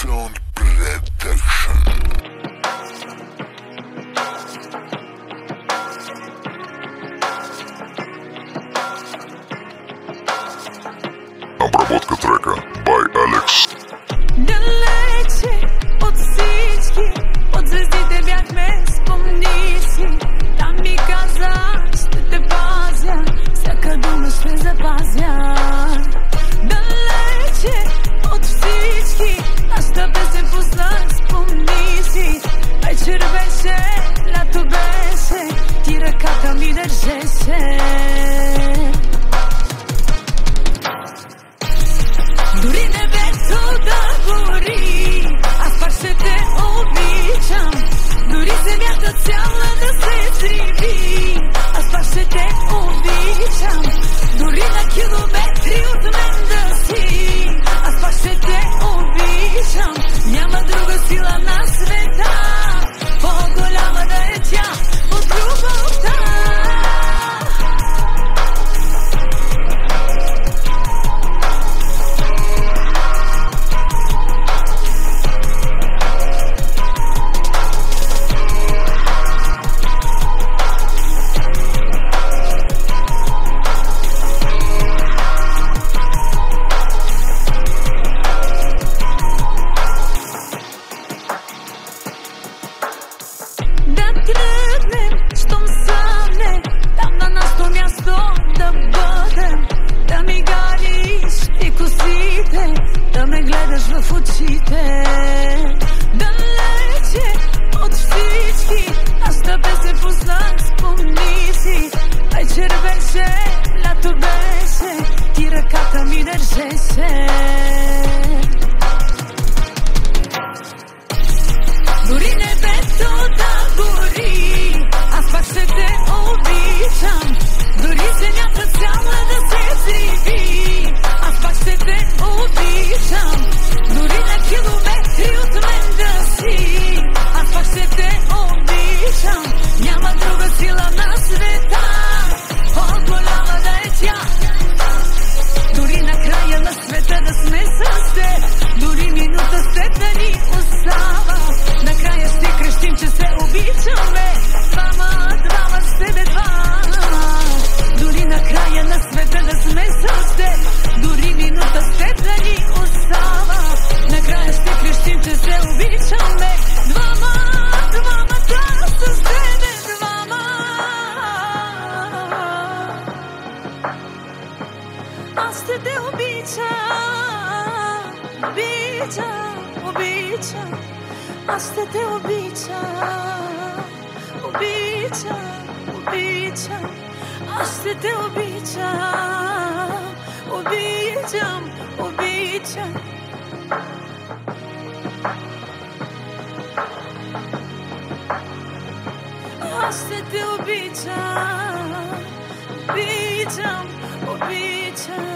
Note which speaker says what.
Speaker 1: Sound Production. Обработка трека by Alex.
Speaker 2: Далече от всички, от звездите бяхме, спомни си. Там ми каза, ще те пазя, всяка дума ще запазя. Далече от всички, нашата песен пусна, спомни си. Вечер беше, лято беше, ти ръката ми държеше. Дори небето да гори, аз пак ще те обичам. Дори земята цяла да се взриви, аз пак ще те обичам. Дори на километри от мен да си, аз пак ще те обичам. Няма друга сила на света, по-голяма да е тя от любовта. Да тръгнем, щом съмне, там на нашето място да бъдем. Да ми галиш и косите, да ме гледаш в очите. Далече от всички, нашата песен пусна, спомни си. Вечер беше, лято беше, ти ръката ми държеше. Дори небето да гори, аз пак ще те обичам. Дори земята цяла да се взриви, аз пак ще те обичам. Дори на километри от мен да си, аз пак ще те обичам. Няма друга сила на света, по-голяма да е тя. Дори на края на света да сме с теб, дори минута след да ни остава, накрая ще крещим, че се обичаме. Двама с тебе, двама. Дори на края на света да сме с теб, дори минута след да ни остава, накрая ще крещим, че се обичаме. Двамата с тебе, двама. Аз ще те обичам, обичам. Аз ще те обичам, обичам. Аз ще те обичам, обичам. Аз ще те обичам, обичам.